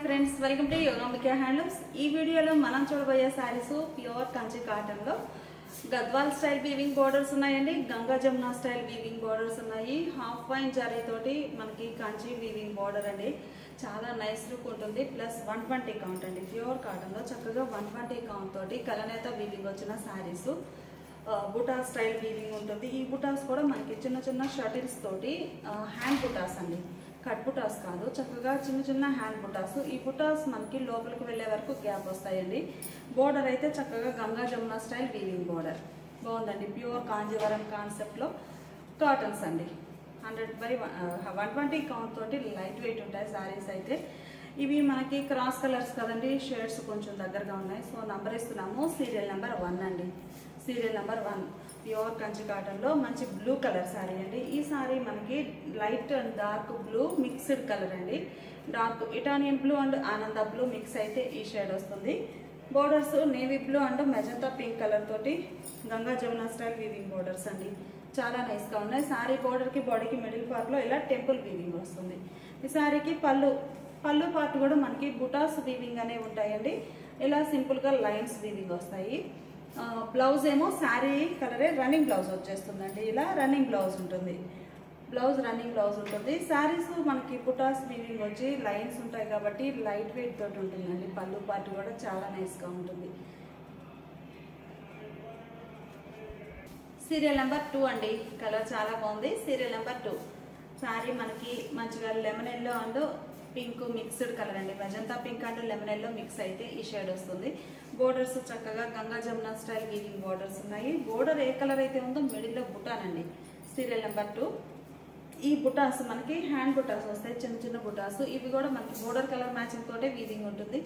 Friends, welcome to Yogambika handlooms. ఈ వీడియోలో మనం చూడబోయే శారీస్ ప్యూర్ కంచి కాటన్ లో గద్వాల్ స్టైల్ వీవింగ్ బోర్డర్స్ ఉన్నాయండి. Ganga Jamuna style weaving borders ఉన్నాయి. హాఫ్ వైన్ జరీ తోటి మనకి కంచి వీవింగ్ బోర్డర్ అండి. చాలా నైస్ లుక్ ఉంటుంది. ప్లస్ 120 కౌంట్ అండి. ప్యూర్ కాటన్ లో చక్కగా 120 కౌంట్ తోటి కలనేత వీవింగ్ వచ్చిన శారీస్. బుటా స్టైల్ వీవింగ్ ఉంటుంది. ఈ బుటాస్ కూడా మనకి చిన్న చిన్న షటిల్స్ తోటి హ్యాండ్ బుటాస్ అండి, కట్ బుటాస్ కాదు, చక్కగా చిన్న చిన్న హ్యాండ్ బుటాస్. ఈ బుటాస్ మనకి లోపలికి వెళ్లే వరకు గ్యాప్ వస్తాయండి. బోర్డర్ అయితే చక్కగా Ganga Jamuna style weaving border బాగుందండి. ప్యూర్ కాంజీవరం కాన్సెప్ట్ లో కాటన్స్ అండి. 100/120 కౌంట్ తోటి లైట్ వెయిట్ ఉంటాయి శారీస్ అయితే. ఇవి మనకి క్రాస్ కలర్స్ కదండి, షేడ్స్ కొంచెం దగ్గరగా ఉన్నాయి. సో నంబర్ ఇస్తున్నాము. సీరియల్ నెంబర్ 1 అండి. Serial number 1 pure Kanchi cotton లో మంచి బ్లూ కలర్ శారీ అండి. ఈ శారీ మనకి light and dark blue mixed colour అండి. డార్క్ ఇటాలియన్ బ్లూ అండ్ ఆనంద బ్లూ మిక్స్ అయితే ఈ షేడ్ వస్తుంది. Borders navy blue and magenta pink colour తోటి Ganga Jamuna style weaving borders అండి. చాలా నైస్ గా ఉన్నాయి. శారీ బోర్డర్ కి బాడీకి మిడిల్ పార్ట్ లో ఇలా టెంపుల్ వీవింగ్ వస్తుంది. ఈ శారీకి పళ్ళు పార్ట్ కూడా మనకి బుటాస్ వీవింగ్ అనేవి ఉంటాయండి. ఇలా సింపుల్ గా లైన్స్ వీవింగ్ వస్తాయి. బ్లౌజ్ ఏమో శారీ కలరే రన్నింగ్ బ్లౌజ్ వచ్చేస్తుందండి. ఇలా రన్నింగ్ బ్లౌజ్ ఉంటుంది. రన్నింగ్ బ్లౌజ్ ఉంటుంది. శారీస్ మనకి బుటాస్ వీవింగ్ వచ్చి లైన్స్ ఉంటాయి కాబట్టి లైట్ వెయిట్ తోటి ఉంటుందండి. పళ్ళు పార్ట్ కూడా చాలా నైస్ గా ఉంటుంది. సీరియల్ నెంబర్ 2 అండి. కలర్ చాలా బాగుంది. సీరియల్ నెంబర్ 2 శారీ మనకి మంచిగా lemon yellow and pink mixed colour అండి. Magenta pink and lemon yellow mix అయితే ఈ షేడ్ వస్తుంది. బోర్డర్స్ చక్కగా Ganga Jamuna style weaving borders ఉన్నాయి. బోర్డర్ ఏ కలర్ అయితే ఉందో మిడిల్ లో బుటానండి. సీరియల్ నెంబర్ 2 ఈ బుటాస్ మనకి హ్యాండ్ బుటాస్ వస్తాయి, చిన్న చిన్న బుటాస్. ఇవి కూడా మనకి బోర్డర్ కలర్ మ్యాచింగ్ తోటే వీవింగ్ ఉంటుంది.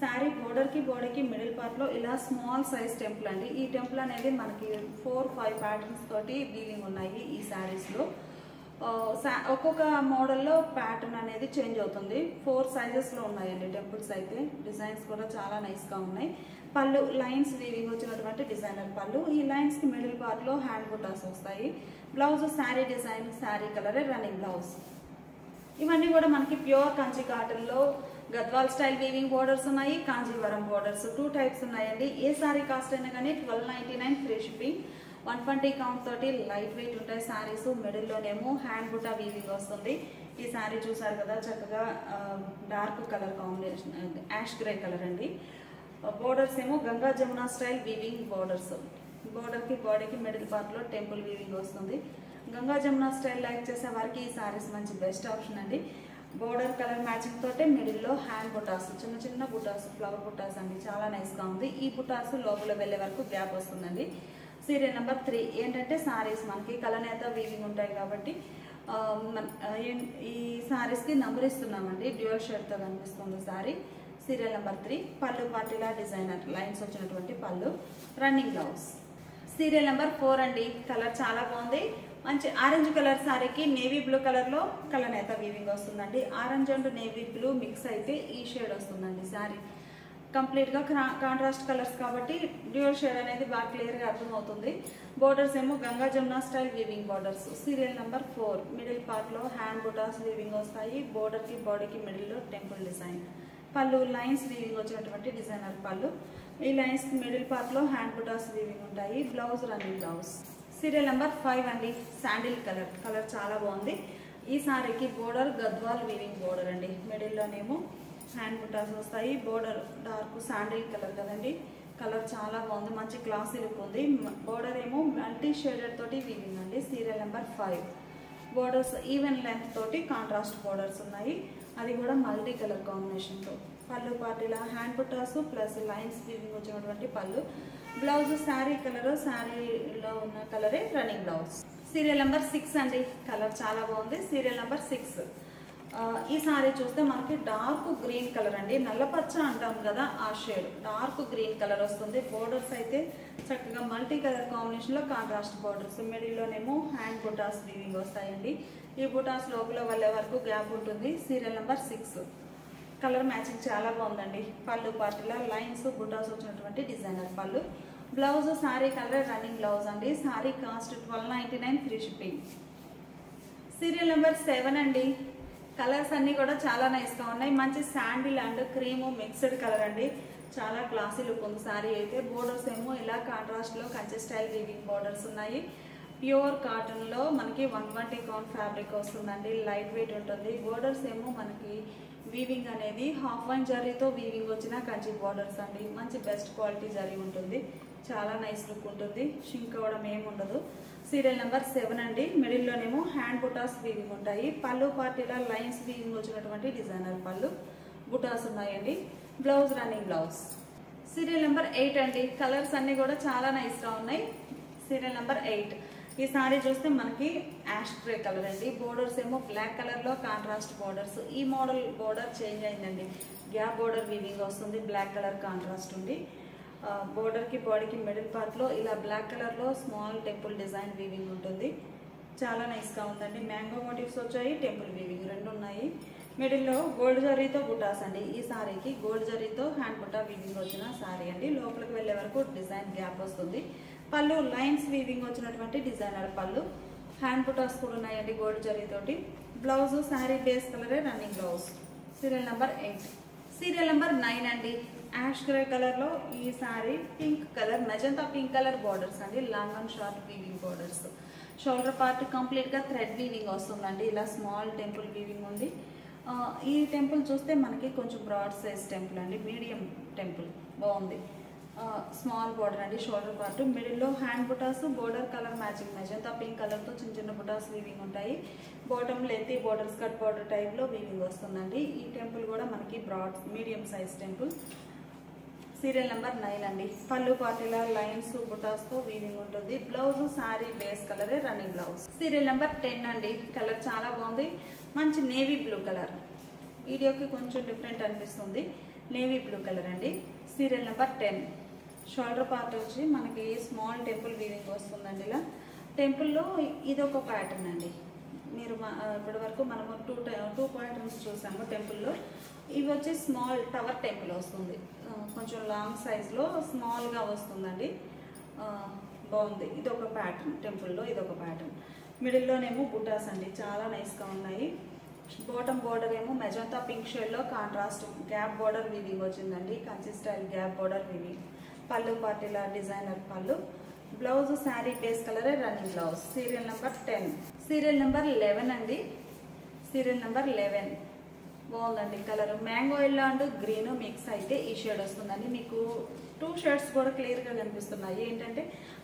శారీ బోర్డర్ కి బాడీకి మిడిల్ పార్ట్ లో ఇలా స్మాల్ సైజ్ టెంపుల్ అండి. ఈ టెంపుల్ అనేది మనకి 4-5 ప్యాటర్న్స్ తోటి వీవింగ్ ఉన్నాయి ఈ శారీస్ లో. ఒక్కొక్క మోడల్లో ప్యాటర్న్ అనేది చేంజ్ అవుతుంది. 4 సైజెస్ లో ఉన్నాయండి టెంపుల్స్ అయితే. డిజైన్స్ కూడా చాలా నైస్ గా ఉన్నాయి. పళ్ళు లైన్స్ వీవింగ్ వచ్చినటువంటి డిజైనర్ పళ్ళు. ఈ లైన్స్ కి మిడిల్ పార్ట్ లో హ్యాండ్ బుటాస్ వస్తాయి. Blouse sari design sari colour running blouse. ఇవన్నీ కూడా మనకి ప్యూర్ కంచి కాటన్ లో గద్వాల్ స్టైల్ వీవింగ్ బోర్డర్స్ ఉన్నాయి. కాంజీవరం బోర్డర్స్ 2 టైప్స్ ఉన్నాయండి. ఏ శారీ కాస్ట్ అయినా కానీ 1299 ఫ్రీ షిప్పింగ్. 120 కౌంట్ తోటి లైట్ వెయిట్ ఉంటాయి శారీస్. మిడిల్ లోనేమో హ్యాండ్ బుటా వీవింగ్ వస్తుంది. ఈ శారీ చూసారు కదా, చక్కగా dark colour combination ash grey colour అండి. బోర్డర్స్ ఏమో Ganga Jamuna style weaving borders. Border కి బాడీకి మిడిల్ పార్ట్ లో టెంపుల్ వీవింగ్ వస్తుంది. గంగా జమునా స్టైల్ లైక్ చేసే వారికి ఈ శారీస్ మంచి బెస్ట్ ఆప్షన్ అండి. బోర్డర్ కలర్ మ్యాచింగ్ తోటే మిడిల్ లో హ్యాండ్ బుటాస్, చిన్న చిన్న బుటాస్, ఫ్లవర్ బుటాస్ అండి. చాలా నైస్ గా ఉంది. ఈ బుటాస్ లోపల వెళ్లే వరకు గ్యాప్ వస్తుందండి. సీరియల్ నెంబర్ 3 ఏంటంటే శారీస్ మనకి కలనేత వీవింగ్ ఉంటాయి కాబట్టి ఈ శారీస్ కి నంబర్ ఇస్తున్నామండి. డ్యూయల్ షేడ్ తో కనిపిస్తుంది శారీ. సీరియల్ నెంబర్ 3 పళ్ళు పార్టీలా డిజైనర్ లైన్స్ వచ్చినటువంటి పళ్ళు, రన్నింగ్ బ్లౌజ్. సీరియల్ నెంబర్ 4 అండి. కలర్ చాలా బాగుంది. మంచి ఆరెంజ్ కలర్ శారీకి నేవీ బ్లూ కలర్ లో కలనేత వీవింగ్ వస్తుందండి. Orange and navy blue mix అయితే ఈ షేడ్ వస్తుందండి. శారీ కంప్లీట్ గా కాంట్రాస్ట్ కలర్స్ కాబట్టి డ్యూయల్ షేడ్ అనేది బాగా క్లియర్ గా అర్థమవుతుంది. బోర్డర్స్ ఏమో Ganga Jamuna style weaving borders. Serial number 4 middle part లో హ్యాండ్ బుటాస్ వీవింగ్ వస్తాయి. బోర్డర్ కి బాడీకి మిడిల్ లో టెంపుల్ డిజైన్. పళ్ళు లైన్స్ వీవింగ్ వచ్చినటువంటి డిజైనర్ పళ్ళు. ఈ లైన్స్ కి మిడిల్ పార్ట్ లో హ్యాండ్ బుటాస్ వీవింగ్ ఉంటాయి. Blouse running blouse. Serial number 5 అండి. శాండిల్ కలర్ చాలా బాగుంది. ఈ సారీకి బోర్డర్ గద్వాల్ వీవింగ్ బోర్డర్ అండి. మిడిల్ లోనేమో హ్యాండ్ బుటాస్ వస్తాయి. బోర్డర్ డార్క్ శాండిల్ కలర్ కదండి. కలర్ చాలా బాగుంది. మంచి క్లాసీ లుక్ ఉంది. బోర్డర్ ఏమో మల్టీ షేడెడ్ తోటి వీవింగ్ అండి. Serial number 5 borders even length తోటి కాంట్రాస్ట్ బోర్డర్స్ ఉన్నాయి. అది కూడా మల్టీ కలర్ కాంబినేషన్ తో. పళ్ళు పార్టీలా హ్యాండ్ బుటాస్ ప్లస్ లైన్స్ వీవింగ్ వచ్చినటువంటి పళ్ళు. బ్లౌజ్ శారీ కలర్, శారీలో ఉన్న కలరే రన్నింగ్ బ్లౌజ్. సీరియల్ నెంబర్ 6 అండి. కలర్ చాలా బాగుంది. సీరియల్ నెంబర్ 6 ఈ సారీ చూస్తే మనకి డార్క్ గ్రీన్ కలర్ అండి. నల్లపచ్చ అంటాం కదా, ఆ షేడ్ డార్క్ గ్రీన్ కలర్ వస్తుంది. బోర్డర్స్ అయితే చక్కగా మల్టీ కలర్ కాంబినేషన్ లో కాంట్రాస్ట్ బోర్డర్స్. మిడిల్ లోనేమో హ్యాండ్ బుటాస్ వీవింగ్ వస్తాయండి. ఈ బుటాస్ లోపల వెళ్ళే వరకు గ్యాప్ ఉంటుంది. సీరియల్ నెంబర్ 6 కలర్ మ్యాచింగ్ చాలా బాగుందండి. పళ్ళు పార్టీలా లైన్స్ బుటాస్ వచ్చినటువంటి డిజైనర్ పళ్ళు. Blouse sari colour running blouse అండి. Sari cost 1299 free shipping. Serial number 7 అండి. కలర్స్ అన్ని కూడా చాలా నైస్ గా ఉన్నాయి. మంచి sandal and cream mixed colour అండి. చాలా క్లాసీ లుక్ ఉంది సారీ అయితే. బోర్డర్స్ ఏమో ఇలా కాంట్రాస్ట్ లో కంచి స్టైల్ వీవింగ్ బోర్డర్స్ ఉన్నాయి. ప్యూర్ కాటన్ లో మనకి 120 కౌంట్ ఫ్యాబ్రిక్ వస్తుందండి. లైట్ వెయిట్ ఉంటుంది. బోర్డర్స్ ఏమో మనకి వీవింగ్ అనేది హాఫ్ వన్ జరీతో వీవింగ్ వచ్చిన కంచి బోర్డర్స్ అండి. మంచి బెస్ట్ క్వాలిటీ జరీ ఉంటుంది. చాలా నైస్ లుక్ ఉంటుంది. షింక్ అవ్వడం ఏమి ఉండదు. సీరియల్ నెంబర్ 7 అండి. మిడిల్ లోనేమో హ్యాండ్ బుటాస్ వీవింగ్ ఉంటాయి. పళ్ళు పార్టీలా లైన్స్ వీవింగ్ వచ్చినటువంటి డిజైనర్ పళ్ళు బుటాస్ ఉన్నాయండి. Blouse running blouse. Serial number 8 అండి. కలర్స్ అన్ని కూడా చాలా నైస్ గా ఉన్నాయి. Serial number 8. ఈ సారీ చూస్తే మనకి యాష్ గ్రే కలర్ అండి. బోర్డర్స్ ఏమో బ్లాక్ కలర్ లో కాంట్రాస్ట్ బోర్డర్స్. ఈ మోడల్ బోర్డర్ చేంజ్ అయిందండి. గ్యాప్ బోర్డర్ వీవింగ్ వస్తుంది. బ్లాక్ కలర్ కాంట్రాస్ట్ ఉంది. బోర్డర్ కి బాడీకి మిడిల్ పార్ట్ లో ఇలా బ్లాక్ కలర్ లో స్మాల్ టెంపుల్ డిజైన్ వీవింగ్ ఉంటుంది. చాలా నైస్ గా ఉందండి. మ్యాంగో మోటివ్స్ వచ్చాయి. టెంపుల్ వీవింగ్ రెండు ఉన్నాయి. మిడిల్ లో గోల్డ్ జరీతో బుటాస్ అండి. ఈ సారీకి గోల్డ్ జరీతో హ్యాండ్ బుటా వీవింగ్ వచ్చిన సారీ అండి. లోపలికి వెళ్లే వరకు డిజైన్ గ్యాప్ వస్తుంది. పళ్ళు లైన్స్ వీవింగ్ వచ్చినటువంటి డిజైనర్ పళ్ళు. హ్యాండ్ బుటాస్ కూడా ఉన్నాయండి గోల్డ్ జరీతోటి. బ్లౌజ్ సారీ బేస్ కలరే running blouse. Serial number 8. Serial number 9 అండి. యాష్ గ్రే కలర్ లో ఈ sari pink colour magenta pink colour borders అండి. Long and short weaving borders. Shoulder part complete గా థ్రెడ్ వీవింగ్ వస్తుందండి. ఇలా స్మాల్ టెంపుల్ వీవింగ్ ఉంది. ఈ టెంపుల్ చూస్తే మనకి కొంచెం బ్రాడ్ సైజ్ టెంపుల్ అండి. మీడియం టెంపుల్ బాగుంది. స్మాల్ బోర్డర్ అండి. షోల్డర్ పార్ట్ మిడిల్ లో hand butas border colour matching magenta pink colour తో చిన్న చిన్న బుటాస్ వీవింగ్ ఉంటాయి. Bottom lengthy border skirt border type లో వీవింగ్ వస్తుందండి. ఈ టెంపుల్ కూడా మనకి broad medium size temple. Serial number 9 అండి. పళ్ళు పార్టీలా లైన్స్ బుటాస్ తో వీవింగ్ ఉంటుంది. బ్లౌజ్ సారీ బేస్ కలరే రన్నింగ్ బ్లౌజ్. సీరియల్ నెంబర్ 10 అండి. కలర్ చాలా బాగుంది. మంచి నేవీ బ్లూ కలర్. వీడియోకి కొంచెం డిఫరెంట్ అనిపిస్తుంది. నేవీ బ్లూ కలర్ అండి. Serial number 10. షోల్డర్ పార్ట్ వచ్చి మనకి స్మాల్ టెంపుల్ వీవింగ్ వస్తుందండి. ఇలా టెంపుల్లో ఇదొక ప్యాటర్న్ అండి. మీరు ఇప్పటి వరకు మనము టూ ప్యాటర్న్స్ చూసాము టెంపుల్లో. ఇవి వచ్చి స్మాల్ టవర్ టెంపుల్ వస్తుంది. కొంచెం లాంగ్ సైజ్లో స్మాల్గా వస్తుందండి. బాగుంది. ఇదొక ప్యాటర్న్ టెంపుల్లో. ఇదొక ప్యాటర్న్. మిడిల్లోనేమో బుటాస్ అండి. చాలా నైస్గా ఉన్నాయి. బాటమ్ బోర్డర్ ఏమో మెజంతా పింక్ షేడ్లో కాంట్రాస్ట్ గ్యాప్ బోర్డర్ వీవింగ్ వచ్చిందండి. Kanchi style gap border weaving. పళ్ళు పార్టీలా డిజైనర్ పళ్ళు. బ్లౌజ్ శారీ బేస్ కలరే running blouse. Serial number 10. Serial number 11 అండి. సీరియల్ నెంబర్ 11 బాగుందండి. Colour mango yellow and green mix అయితే ఈ షేడ్ వస్తుందండి. మీకు 2 షేడ్స్ కూడా క్లియర్ గా కనిపిస్తున్నాయి. ఏంటంటే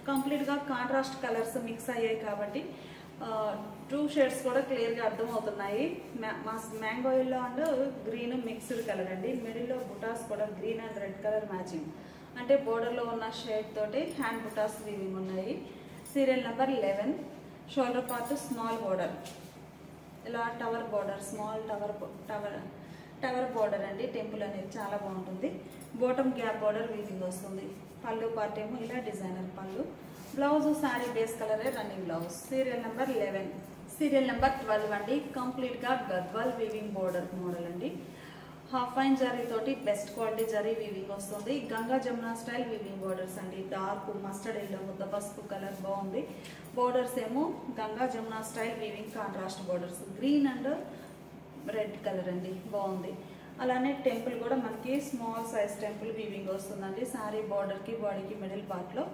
కంప్లీట్ గా కాంట్రాస్ట్ కలర్స్ మిక్స్ అయ్యాయి కాబట్టి 2 షేడ్స్ కూడా క్లియర్ గా అర్థం అవుతున్నాయి. Mango yellow and green mixed colour అండి. మిడిల్ లో బుటాస్ కూడా green and red colour matching. అంటే బోర్డర్ లో ఉన్న షేడ్ తోటి హ్యాండ్ బుటాస్ వీవింగ్ ఉన్నాయి. Serial number 11. Shoulder part small border. ఇలా tower border small tower border అండి. టెంపుల్ అనేది చాలా బాగుంటుంది. బాటమ్ గ్యాప్ బోర్డర్ వీవింగ్ వస్తుంది. పళ్ళు పార్ట్ ఏమో ఇలా డిజైనర్ పళ్ళు. బ్లౌజ్ సారీ బేస్ కలరే running blouse. Serial number 11. Serial number 12 అండి. కంప్లీట్ గా గద్వాల్ వీవింగ్ బోర్డర్ మోడల్ అండి. హాఫ్ ఫైన్ జరీ తోటి బెస్ట్ క్వాలిటీ జరీ వీవింగ్ వస్తుంది. Ganga Jamuna style weaving borders అండి. డార్క్ మస్టర్డ్ ఎల్లో ముద్ద పసుపు కలర్ బాగుంది. బోర్డర్స్ ఏమో Ganga Jamuna style weaving contrast borders. Green and red colour అండి. బాగుంది. అలానే టెంపుల్ కూడా మనకి స్మాల్ సైజ్ టెంపుల్ వీవింగ్ వస్తుందండి. సారీ బోర్డర్ కి బాడీకి మిడిల్ పార్ట్ లో.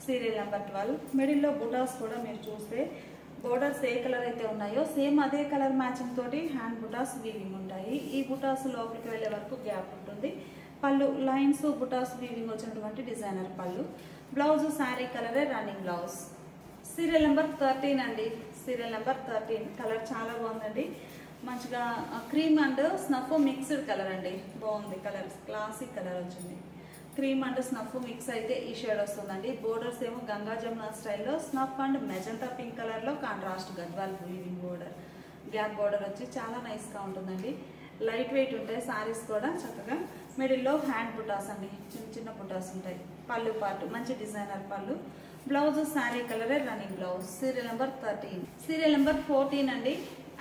Serial number 12. మిడిల్ లో బుటాస్ కూడా మీరు చూస్తే బోర్డర్స్ ఏ కలర్ అయితే ఉన్నాయో సేమ్ అదే కలర్ మ్యాచింగ్ తోటి హ్యాండ్ బుటాస్ వీవింగ్ ఉంటాయి. ఈ బుటాస్ లోపలికి వెళ్లే వరకు గ్యాప్ ఉంటుంది. పళ్ళు లైన్స్ బుటాస్ వీవింగ్ వచ్చినటువంటి డిజైనర్ పళ్ళు. బ్లౌజ్ శారీ కలరే రన్నింగ్ బ్లౌజ్. సీరియల్ నెంబర్ 13 అండి. Serial number 13. కలర్ చాలా బాగుందండి. మంచిగా cream and snuff mixed colour అండి. బాగుంది. కలర్ క్లాసిక్ కలర్ వచ్చింది. క్రీమ్ అండ్ స్నఫ్ మిక్స్ అయితే ఈ షేడ్ వస్తుందండి. బోర్డర్స్ ఏమో గంగా జమునా స్టైల్లో snuff and magenta pink colour లో contrast Gadwal weaving border. Gap border వచ్చి చాలా నైస్ గా ఉంటుందండి. లైట్ వెయిట్ ఉంటాయి సారీస్ కూడా చక్కగా. మిడిల్ లో హ్యాండ్ బుటాస్ అండి. చిన్న చిన్న బుటాస్ ఉంటాయి. పళ్ళు పార్ట్ మంచి డిజైనర్ పళ్ళు. బ్లౌజ్ శారీ కలరే running blouse. Serial number 13. Serial number 14 అండి.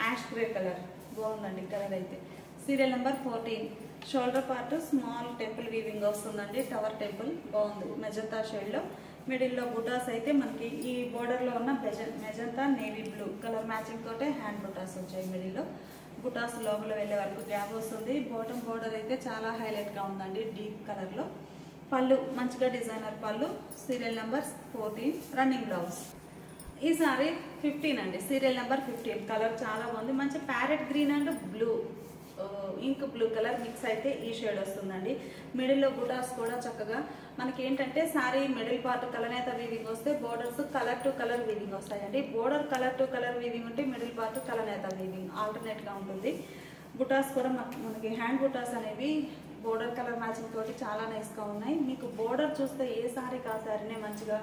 యాష్ గ్రే కలర్ బాగుందండి కలర్ అయితే. Serial number 14. Shoulder part small temple weaving వస్తుందండి. టవర్ టెంపుల్ బాగుంది. మెజంతా షేడ్ లో మిడిల్ లో బుటాస్ అయితే మనకి ఈ బోర్డర్ లో ఉన్న magenta navy blue colour matching తోటే హ్యాండ్ బుటాస్ వచ్చాయి. మిడిల్ లో బుటాస్ లోపల వెళ్ళే వరకు గ్యాప్ వస్తుంది. బాటమ్ బోర్డర్ అయితే చాలా హైలైట్గా ఉందండి, డీప్ కలర్లో. పళ్ళు మంచిగా డిజైనర్ పళ్ళు. Serial number 14 running blouse. ఈ సారీ 15 అండి, సీరియల్ నెంబర్ 15. కలర్ చాలా బాగుంది, మంచి parrot green and blue, ink blue colour mix అయితే ఈ షేడ్ వస్తుందండి. మిడిల్లో బుటాస్ కూడా చక్కగా మనకి ఏంటంటే సారీ మిడిల్ పార్ట్ కలనేత వీవింగ్ వస్తే borders colour to colour weaving వస్తాయండి. Border colour to colour weaving ఉంటే మిడిల్ పార్ట్ కలనేత వీవింగ్ ఆల్టర్నేట్గా ఉంటుంది. బుటాస్ కూడా మనకి హ్యాండ్ బుటాస్ అనేవి బోర్డర్ కలర్ మ్యాచింగ్ తోటి చాలా నైస్గా ఉన్నాయి. మీకు బోర్డర్ చూస్తే ఏ సారీ కా సారీనే మంచిగా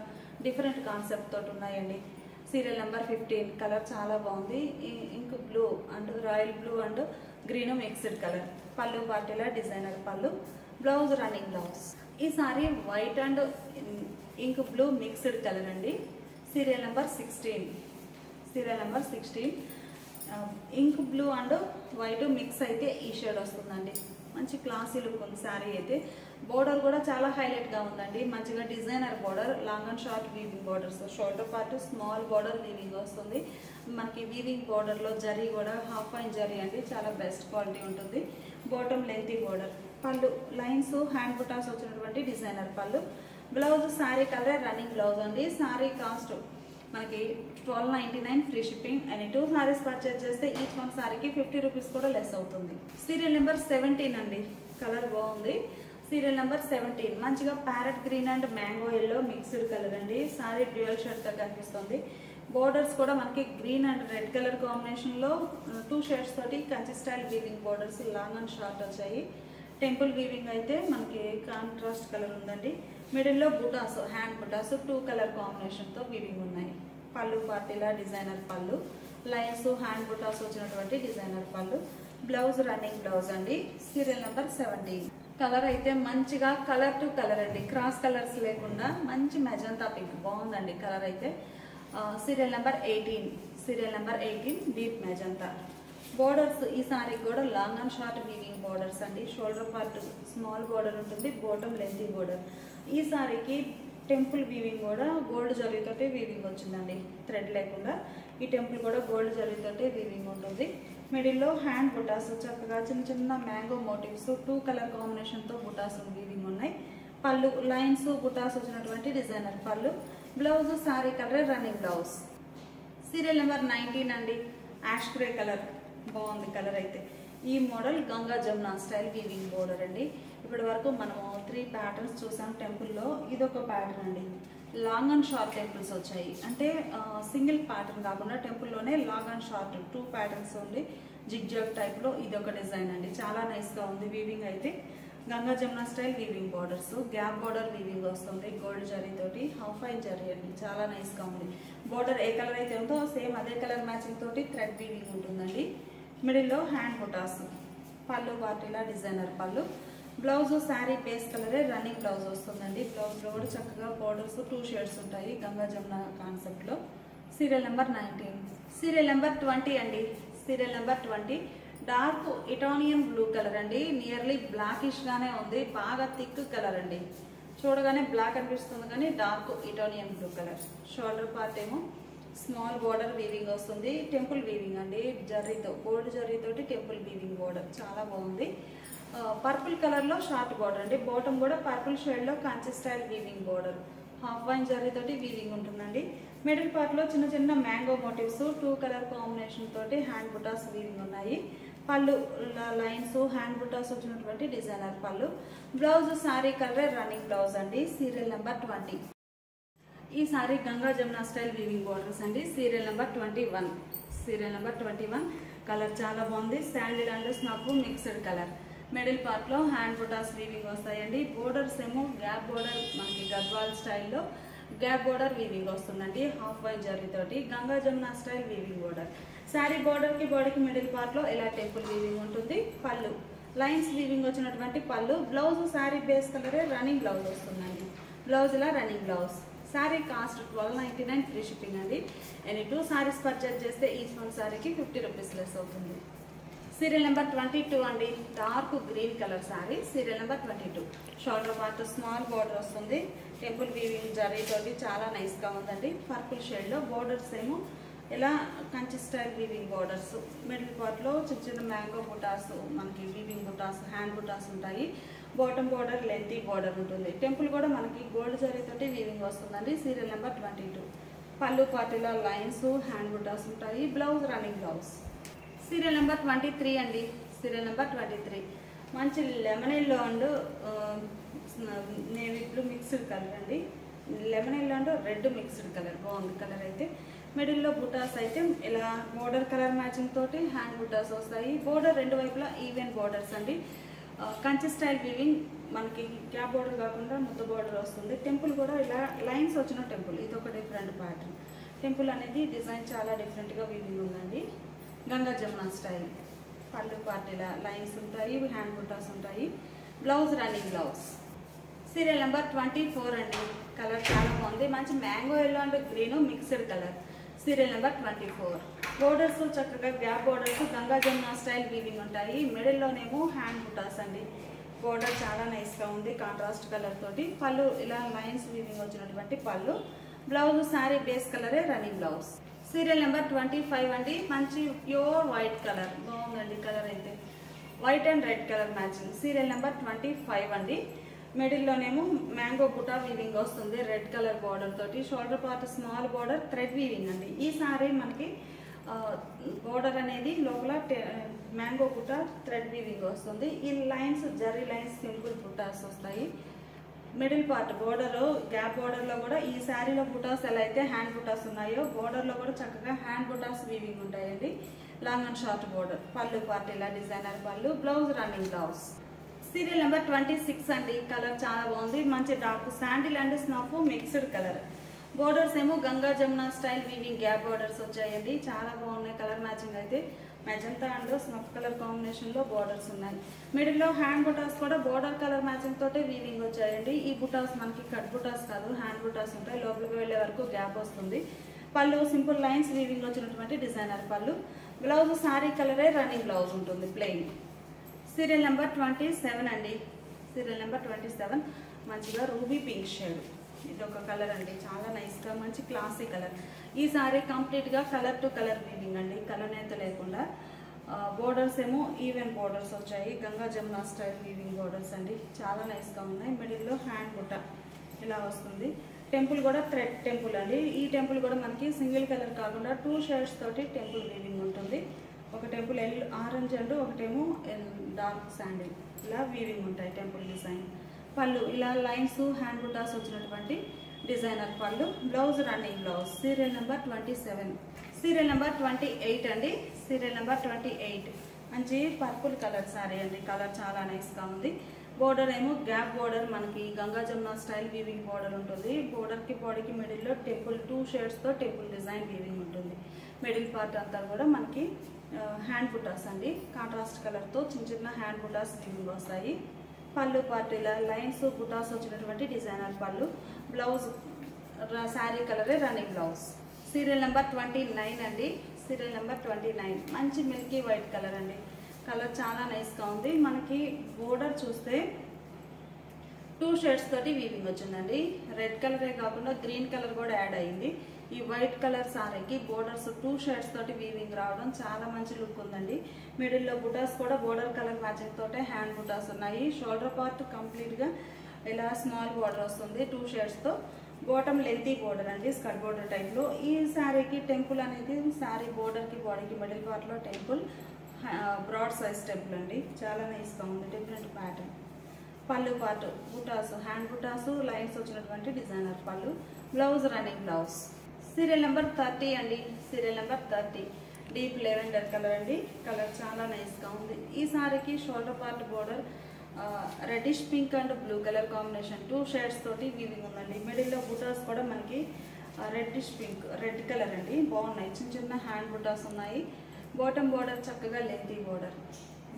డిఫరెంట్ కాన్సెప్ట్ తోటి ఉన్నాయండి. Serial number 15. కలర్ చాలా బాగుంది, ink blue and royal blue and green mixed colour. పళ్ళు పార్టీలా డిజైనర్ పళ్ళు. Blouse running blouse. ఈ sari white and ink blue mixed colour అండి. Serial number 16. Serial number 16. Ink blue and white mix అయితే ఈ shade వస్తుందండి. మంచి క్లాసీ లుక్ ఉంది శారీ అయితే. బోర్డర్ కూడా చాలా హైలైట్గా ఉందండి, మంచిగా designer border, long and short weaving borders. Shoulder part small border weaving వస్తుంది. మనకి వీవింగ్ బోర్డర్లో జరీ కూడా హాఫ్ ఫైన్ జరీ అండి, చాలా బెస్ట్ క్వాలిటీ ఉంటుంది. Bottom lengthy border. పళ్ళు లైన్స్ హ్యాండ్ బుటాస్ వచ్చినటువంటి డిజైనర్ పళ్ళు. Blouse sari colour running blouse అండి. శారీ కాస్ట్ మనకి 1299 free shipping. And 2 saris purchase చేస్తే ఈచ్ వన్ సారీకి 50 రూపీస్ కూడా లెస్ అవుతుంది. సీరియల్ నెంబర్ 17 అండి. కలర్ బాగుంది. Serial number 17. మంచిగా parrot green and mango yellow mixed colour అండి. సారీ డ్యూయల్ షేడ్ తో కనిపిస్తుంది. బోర్డర్స్ కూడా మనకి green and red colour combination లో 2 షేడ్స్ తోటి Kanchi style weaving borders long and short వచ్చాయి. టెంపుల్ వీవింగ్ అయితే మనకి కాంట్రాస్ట్ కలర్ ఉందండి. మిడిల్లో బుటాస్ హ్యాండ్ బుటాస్ 2 కలర్ కాంబినేషన్ తో వీవింగ్ ఉన్నాయి. పళ్ళు పార్టీలా డిజైనర్ పళ్ళు. లైన్స్ హ్యాండ్ బుటాస్ వచ్చినటువంటి డిజైనర్ పళ్ళు. బ్లౌజ్ రన్నింగ్ బ్లౌజ్ అండి. Serial number 17. కలర్ అయితే మంచిగా కలర్ టు కలర్ అండి, క్రాస్ కలర్స్ లేకుండా మంచి మెజంతా పింక్ బాగుందండి కలర్ అయితే. Serial number 18. Serial number 18 deep magenta. Borders ఈ సారీకి కూడా long and short weaving borders అండి. షోల్డర్ పార్ట్ స్మాల్ బోర్డర్ ఉంటుంది, బాటమ్ లెంతీ బోర్డర్. ఈ సారీకి టెంపుల్ వీవింగ్ కూడా గోల్డ్ జరీతోటి వీవింగ్ వచ్చిందండి, థ్రెడ్ లేకుండా. ఈ టెంపుల్ కూడా గోల్డ్ జరీతోటి వీవింగ్ ఉంటుంది. మిడిల్లో హ్యాండ్ బుటాస్ చక్కగా చిన్న చిన్న మ్యాంగో మోటివ్స్ 2 కలర్ కాంబినేషన్తో బుటాస్ వీవింగ్ ఉన్నాయి. పళ్ళు లైన్స్ బుటాస్ వచ్చినటువంటి డిజైనర్ పళ్ళు. Blouse sari colour running blouse. Serial number 19 అండి. యాష్ గ్రే కలర్ బాగుంది కలర్ అయితే. ఈ model Ganga Jamuna style weaving border అండి. ఇప్పటి వరకు మనము 3 ప్యాటర్న్స్ చూసాం టెంపుల్లో. ఇదొక ప్యాటర్న్ అండి. లాంగ్ అండ్ షార్ట్ టెంపుల్స్ వచ్చాయి, అంటే సింగిల్ ప్యాటర్న్ కాకుండా టెంపుల్లోనే లాంగ్ అండ్ షార్ట్ 2 ప్యాటర్న్స్ ఉంది. జిగ్జాగ్ టైప్లో ఇదొక డిజైన్ అండి, చాలా నైస్గా ఉంది. వీవింగ్ అయితే Ganga Jamuna style weaving borders, gap border weaving వస్తుంది గోల్డ్ జరీతోటి, హాఫ్ ఫైన్ జరీ అండి, చాలా నైస్గా ఉంది. బోర్డర్ ఏ కలర్ అయితే ఉందో సేమ్ అదే కలర్ మ్యాచింగ్ తోటి థ్రెడ్ వీవింగ్ ఉంటుందండి. మిడిల్లో హ్యాండ్ బుటాస్. పళ్ళు పార్టీలా డిజైనర్ పళ్ళు. బ్లౌజ్ శారీ బేస్ కలరే రన్నింగ్ బ్లౌజ్ వస్తుందండి. బ్లౌజ్లో కూడా చక్కగా బోర్డర్స్ 2 షేడ్స్ ఉంటాయి గంగా జమున కాన్సెప్ట్లో. Serial number 19. సీరియల్ నెంబర్ 20 అండి. Serial number 20 dark Italian blue colour అండి. నియర్లీ బ్లాకిష్ గానే ఉంది, బాగా థిక్ కలర్ అండి. చూడగానే బ్లాక్ అనిపిస్తుంది కానీ dark Italian blue colour. Shoulder part ఏమో స్మాల్ బోర్డర్ వీవింగ్ వస్తుంది. టెంపుల్ వీవింగ్ అండి, జర్రీతో గోల్డ్ జర్రీతోటి టెంపుల్ వీవింగ్ బోర్డర్ చాలా బాగుంది. పర్పుల్ కలర్లో షార్ట్ బోర్డర్ అండి. బాటమ్ కూడా పర్పుల్ షేడ్లో Kanchi style weaving border, half fine జరీతోటి వీవింగ్ ఉంటుందండి. మిడిల్ పార్ట్లో చిన్న చిన్న మ్యాంగో మోటివ్స్ 2 కలర్ కాంబినేషన్ తోటి హ్యాండ్ బుటాస్ వీవింగ్ ఉన్నాయి. పళ్ళు లైన్స్ హ్యాండ్ బుటాస్ వచ్చినటువంటి డిజైనర్ పళ్ళు. Blouse sari colour running blouse అండి. Serial number 20. ఈ sari Ganga Jamuna style weaving borders అండి. Serial number 21. Serial number 21. Colour చాలా బాగుంది, sandal and snuff mixed colour. Middle పార్ట్లో హ్యాండ్ బుటాస్ వీవింగ్ వస్తాయండి. బోర్డర్స్ ఏమో గ్యాప్ బోర్డర్, మనకి గద్వాల్ స్టైల్లో గ్యాప్ బోర్డర్ వీవింగ్ వస్తుందండి, హాఫ్ వైట్ జరీతోటి Ganga Jamuna style weaving border. Sari బోర్డర్కి బాడీకి మిడిల్ పార్ట్లో ఇలా టెంపుల్ వీవింగ్ ఉంటుంది. పళ్ళు లైన్స్ వీవింగ్ వచ్చినటువంటి పళ్ళు. బ్లౌజ్ శారీ బేస్ కలరే రన్నింగ్ బ్లౌజ్ వస్తుందండి. బ్లౌజ్ ఇలా running blouse. Sari cost 1299 free shipping అండి. ఎనీ 2 సారీస్ పర్చేజ్ చేస్తే ఈచ్ వన్ శారీకి 50 రూపీస్ లెస్ అవుతుంది. సీరియల్ నెంబర్ 22 అండి. Dark green colour sari. Serial number 22. Shoulder part small border వస్తుంది. టెంపుల్ వీవింగ్ జరీతోటి చాలా నైస్గా ఉందండి. పర్పుల్ షేడ్లో బోర్డర్స్ ఏమో ఇలా Kanchi style weaving borders, middle పార్ట్లో చిన్న చిన్న మ్యాంగో బుటాస్, మనకి వీవింగ్ బుటాస్, హ్యాండ్ బుటాస్ ఉంటాయి. బాటమ్ బోర్డర్ లెంతీ బోర్డర్ ఉంటుంది. టెంపుల్ కూడా మనకి గోల్డ్ జరీతోటి వీవింగ్ వస్తుందండి. Serial number 22. పళ్ళు పార్టీలో లైన్స్, హ్యాండ్ బుటాస్ ఉంటాయి. Blouse running blouse. Serial number 23 అండి. సీరియల్ నెంబర్ 23 మంచి lemon yellow and navy blue mixed colour అండి. Lemon yellow and red mixed colour, బాగుంది కలర్ అయితే. మిడిల్లో బుటాస్ అయితే ఇలా బోర్డర్ కలర్ మ్యాచింగ్ తోటి హ్యాండ్ బుటాస్ వస్తాయి. బోర్డర్ రెండు వైపులా ఈవెన్ బోర్డర్స్ అండి. కంచి స్టైల్ వీవింగ్, మనకి క్యాప్ బోర్డర్ కాకుండా ముద్ద బోర్డర్ వస్తుంది. టెంపుల్ కూడా ఇలా లైన్స్ వచ్చిన టెంపుల్, ఇది ఒక డిఫరెంట్ ప్యాటర్న్. టెంపుల్ అనేది డిజైన్ చాలా డిఫరెంట్గా వీవింగ్ ఉందండి. గంగా జమున స్టైల్. పళ్ళు పార్టీలా లైన్స్ ఉంటాయి, హ్యాండ్ బుటాస్ ఉంటాయి. Blouse running blouse. Serial number 24 అండి. కలర్ చాలా బాగుంది, మంచి mango yellow and green mixed colour. Serial number 24. Borders చక్కగా gap borders, Ganga Jamuna style weaving ఉంటాయి. మిడిల్లోనేమో హ్యాండ్ బుటాస్ అండి. బోర్డర్ చాలా నైస్గా ఉంది, కాంట్రాస్ట్ కలర్ తోటి. పళ్ళు ఇలా లైన్స్ వీవింగ్ వచ్చినటువంటి పళ్ళు. బ్లౌజ్ శారీ బేస్ కలరే రన్నింగ్ బ్లౌజ్. సీరియల్ నెంబర్ 25 అండి. మంచి ప్యూర్ వైట్ కలర్, బాగుందండి కలర్ అయితే. White and red colour matching. Serial number 25 అండి. మిడిల్లోనేమో మ్యాంగో బుటా వీవింగ్ వస్తుంది రెడ్ కలర్ బార్డర్ తోటి. Shoulder part small border thread weaving అండి. ఈ సారీ మనకి బార్డర్ అనేది లోపల మ్యాంగో బుటా థ్రెడ్ వీవింగ్ వస్తుంది. ఈ లైన్స్ జరీ లైన్స్ సింపుల్ బుటాస్ వస్తాయి. మిడిల్ పార్ట్ బోర్డర్ గ్యాప్ బోర్డర్లో కూడా ఈ శారీలో బుటాస్ ఎలా అయితే హ్యాండ్ బుటాస్ ఉన్నాయో బోర్డర్లో కూడా చక్కగా హ్యాండ్ బుటాస్ వీవింగ్ ఉంటాయండి. Long and short border. పళ్ళు పార్ట్ ఇలా డిజైనర్ పళ్ళు. Blouse running blouse. Serial number 26 అండి. కలర్ చాలా బాగుంది, మంచి dark sandal and snuff mixed colour. Borders ఏమో Ganga Jamuna style weaving gap borders వచ్చాయండి. చాలా బాగున్నాయి కలర్ మ్యాచింగ్ అయితే. Magenta and snuff colour combination లో బోర్డర్స్ ఉన్నాయి. మిడిల్ లో హ్యాండ్ బుటాస్ కూడా బోర్డర్ కలర్ మ్యాచింగ్ తోటే వీవింగ్ వచ్చాయండి. ఈ బుటాస్ మనకి కట్ బుటాస్ కాదు, హ్యాండ్ బుటాస్ ఉంటాయి. లోపలికి వెళ్లే వరకు గ్యాప్ వస్తుంది. పళ్ళు సింపుల్ లైన్స్ వీవింగ్ వచ్చినటువంటి డిజైనర్ పళ్ళు. బ్లౌజ్ సారీ కలరే రన్నింగ్ బ్లౌజ్ ఉంటుంది, ప్లెయిన్. సీరియల్ నెంబర్ 27 అండి. సీరియల్ నెంబర్ 27 మంచిగా రూబీ పింక్ షేడ్. ఇది ఒక కలర్ అండి, చాలా నైస్గా మంచి క్లాసీ కలర్. ఈ సారీ కంప్లీట్గా కలర్ టు కలర్ వీవింగ్ అండి, కలర్ నేత లేకుండా. బోర్డర్స్ ఏమో ఈవెన్ బోర్డర్స్ వచ్చాయి. Ganga Jamuna style weaving borders అండి, చాలా నైస్గా ఉన్నాయి. మిడిల్లో హ్యాండ్ బుట్ట ఇలా వస్తుంది. టెంపుల్ కూడా థ్రెడ్ టెంపుల్ అండి. ఈ టెంపుల్ కూడా మనకి సింగిల్ కలర్ కాకుండా 2 షేడ్స్ తోటి టెంపుల్ వీవింగ్ ఉంటుంది. ఒక టెంపుల్ ఆరెంజ్ అండ్ ఒకటేమో డార్క్ శాండిల్, ఇలా వీవింగ్ ఉంటాయి టెంపుల్ డిజైన్. పళ్ళు ఇలా లైన్స్ హ్యాండ్ బుటాస్ వచ్చినటువంటి డిజైనర్ పళ్ళు. Blouse running blouse. Serial number 27. Serial number 28 అండి. సీరియల్ నెంబర్ 28 మంచి పర్పుల్ కలర్ సారీ అండి. కలర్ చాలా నైస్గా ఉంది. బోర్డర్ ఏమో గ్యాప్ బోర్డర్, మనకి Ganga Jamuna style weaving border ఉంటుంది. బోర్డర్కి బాడీకి మిడిల్లో టెంపుల్ 2 షేడ్స్తో టెంపుల్ డిజైన్ వీవింగ్ ఉంటుంది. మిడిల్ పార్ట్ అంతా కూడా మనకి హ్యాండ్ బుటాస్ అండి. కాంట్రాస్ట్ కలర్తో చిన్న చిన్న హ్యాండ్ బుటాస్ వీవింగ్ వస్తాయి. పళ్ళు పార్ట్ ఇలా లైన్స్ బుటాస్ వచ్చినటువంటి డిజైనర్ పళ్ళు. బ్లౌజ్ శారీ కలరే రన్నింగ్ బ్లౌజ్. సీరియల్ నెంబర్ 29 అండి. సీరియల్ నెంబర్ 29 మంచి మిల్కీ వైట్ కలర్ అండి. కలర్ చాలా నైస్గా ఉంది. మనకి బోర్డర్ చూస్తే 2 షేడ్స్ తోటి వీవింగ్ వచ్చిందండి. రెడ్ కలరే కాకుండా గ్రీన్ కలర్ కూడా యాడ్ అయింది. ఈ వైట్ కలర్ సారీకి బోర్డర్స్ 2 షేడ్స్ తోటి వీవింగ్ రావడం చాలా మంచి లుక్ ఉందండి. మిడిల్లో బుటాస్ కూడా బోర్డర్ కలర్ మ్యాచింగ్ తోటే హ్యాండ్ బుటాస్ ఉన్నాయి. షోల్డర్ పార్ట్ కంప్లీట్గా ఇలా స్మాల్ బోర్డర్ వస్తుంది 2 షేడ్స్తో. బాటమ్ లెంతీ బోర్డర్ అండి, స్కర్ట్ బోర్డర్ టైప్లో. ఈ శారీకి టెంపుల్ అనేది శారీ బోర్డర్కి బాడీకి మిడిల్ పార్ట్లో టెంపుల్, బ్రాడ్ సైజ్ టెంపుల్ అండి. చాలా నైస్గా ఉంది, డిఫరెంట్ ప్యాటర్న్. పళ్ళు part butas hand butas lines వచ్చినటువంటి డిజైనర్ పళ్ళు. Blouse running blouse. Serial number 30 అండి. Serial number 30 deep lavender colour అండి. కలర్ చాలా నైస్గా ఉంది. ఈ సారీకి shoulder part border reddish pink and blue colour combination 2 shades తోటి వీవింగ్ ఉందండి. మిడిల్లో బుటాస్ కూడా మనకి రెడ్డిష్ పింక్ రెడ్ కలర్ అండి, బాగున్నాయి. చిన్న చిన్న హ్యాండ్ బుటాస్ ఉన్నాయి. బాటమ్ బోర్డర్ చక్కగా లెంతీ బోర్డర్.